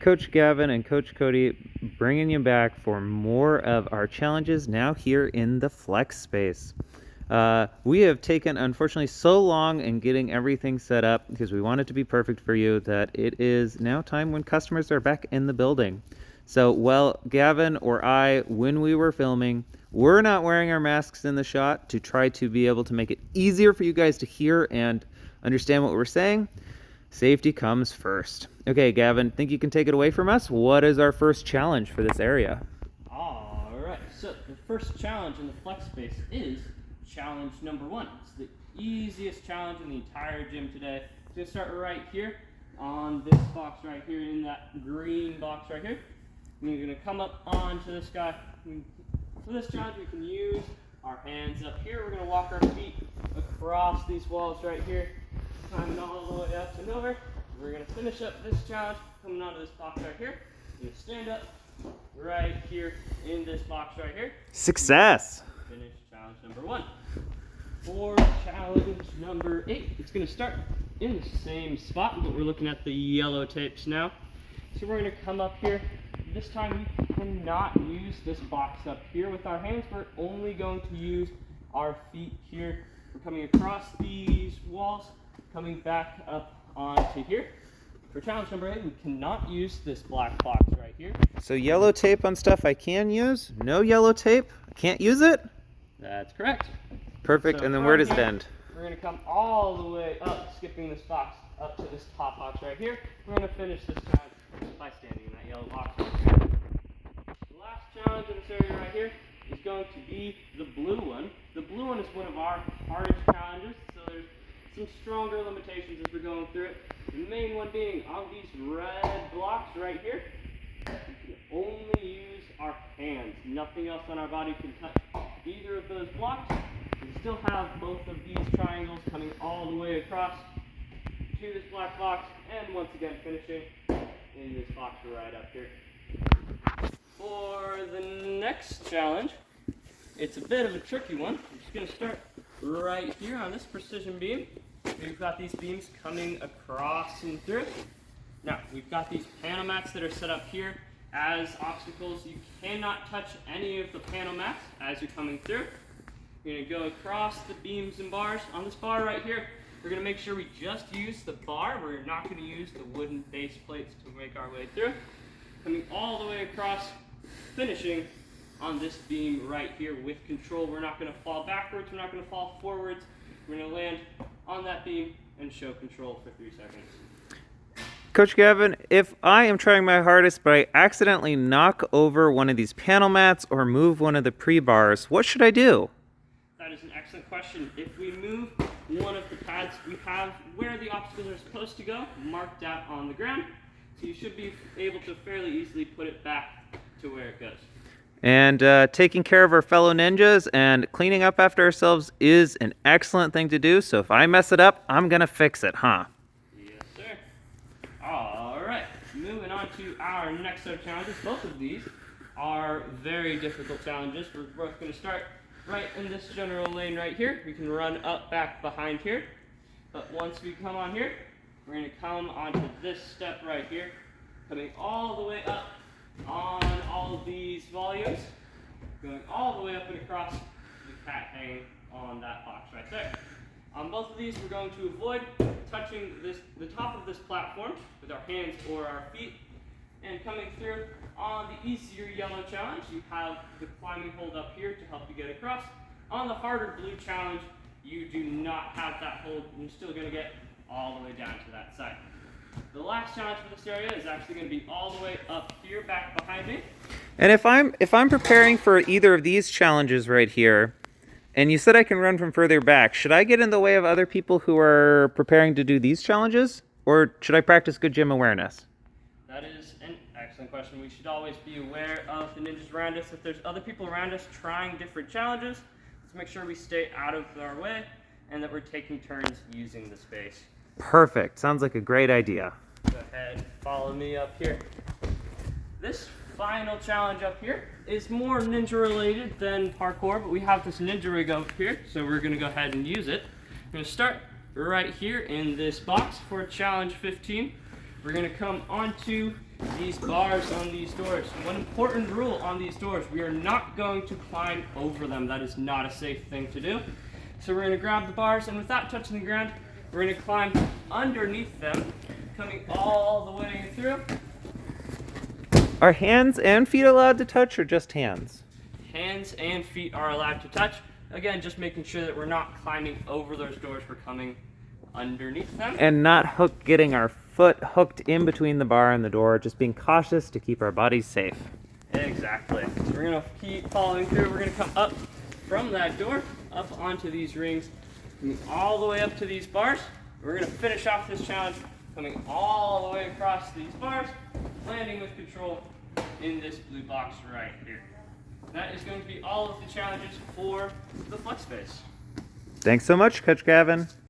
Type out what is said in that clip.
Coach Gavin and Coach Cody bringing you back for more of our challenges now here in the flex space. We have taken, unfortunately, so long in getting everything set up because we want it to be perfect for you that it is now time when customers are back in the building. So, well, Gavin or I, when we were filming, we're not wearing our masks in the shot to try to be able to make it easier for you guys to hear and understand what we're saying. Safety comes first. Okay, Gavin, think you can take it away from us? What is our first challenge for this area? All right, so the first challenge in the flex space is challenge number 1. It's the easiest challenge in the entire gym today. It's going to start right here on this box right here, in that green box right here. And you're going to come up onto this guy. For this challenge, we can use our hands up here. We're going to walk our feet across these walls right here, climbing all the way up and over. We're going to finish up this challenge coming onto this box right here. You're going to stand up right here in this box right here. Success! Finish challenge number 1. For challenge number 8, it's going to start in the same spot, but we're looking at the yellow tapes now. So we're going to come up here. This time we cannot use this box up here with our hands. We're only going to use our feet here. We're coming across these walls, coming back up onto here. For challenge number 8, we cannot use this black box right here. So yellow tape on stuff I can use? No yellow tape? Can't use it? That's correct. Perfect, So and then where does it here, end? We're going to come all the way up, skipping this box, up to this top box right here. We're going to finish this challenge by standing in that yellow box right here. The last challenge in this area right here is going to be the blue one. The blue one is one of our hardest challenges, so there's some stronger limitations as we're going through it. The main one being on these red blocks right here, we can only use our hands. Nothing else on our body can touch either of those blocks. We still have both of these triangles coming all the way across to this black box, and once again finishing in this box right up here. For the next challenge, it's a bit of a tricky one. I'm just going to start right here on this precision beam. We've got these beams coming across and through. Now, we've got these panel mats that are set up here as obstacles. You cannot touch any of the panel mats as you're coming through. You're going to go across the beams and bars. On this bar right here, we're going to make sure we just use the bar. We're not going to use the wooden base plates to make our way through. Coming all the way across, finishing on this beam right here with control. We're not going to fall backwards. We're not going to fall forwards. We're going to land on that beam and show control for 3 seconds. Coach Gavin, if I am trying my hardest but I accidentally knock over one of these panel mats or move one of the pre-bars, what should I do? That is an excellent question. If we move one of the pads, we have where the obstacles are supposed to go marked out on the ground. So you should be able to fairly easily put it back to where it goes. And taking care of our fellow ninjas and cleaning up after ourselves is an excellent thing to do. So if I mess it up, I'm going to fix it, huh? Yes, sir. All right. Moving on to our next set of challenges. Both of these are very difficult challenges. We're both going to start right in this general lane right here. We can run up, back, behind here. But once we come on here, we're going to come onto this step right here, coming all the way up on all of these volumes, going all the way up and across the cat hanging on that box right there. On both of these, we're going to avoid touching the top of this platform with our hands or our feet. And coming through on the easier yellow challenge, you have the climbing hold up here to help you get across. On the harder blue challenge, you do not have that hold, and you're still going to get all the way down to that side. The last challenge for this area is actually going to be all the way up here, back behind me. And if I'm preparing for either of these challenges right here, and you said I can run from further back, should I get in the way of other people who are preparing to do these challenges? Or should I practice good gym awareness? That is an excellent question. We should always be aware of the ninjas around us. If there's other people around us trying different challenges, let's make sure we stay out of our way and that we're taking turns using the space. Perfect. Sounds like a great idea. Go ahead and follow me up here. This final challenge up here is more ninja related than parkour, but we have this ninja rig up here, so we're going to go ahead and use it. We're going to start right here in this box for challenge 15. We're going to come onto these bars on these doors. One important rule on these doors, we are not going to climb over them. That is not a safe thing to do. So we're going to grab the bars, and without touching the ground, we're going to climb underneath them, coming all the way through. Are hands and feet allowed to touch, or just hands? Hands and feet are allowed to touch. Again, just making sure that we're not climbing over those doors, we're coming underneath them. And not getting our foot hooked in between the bar and the door, just being cautious to keep our bodies safe. Exactly. So we're going to keep following through. We're going to come up from that door, up onto these rings, all the way up to these bars. We're going to finish off this challenge coming all the way across these bars, landing with control in this blue box right here. That is going to be all of the challenges for the flex space. Thanks so much, Coach Gavin.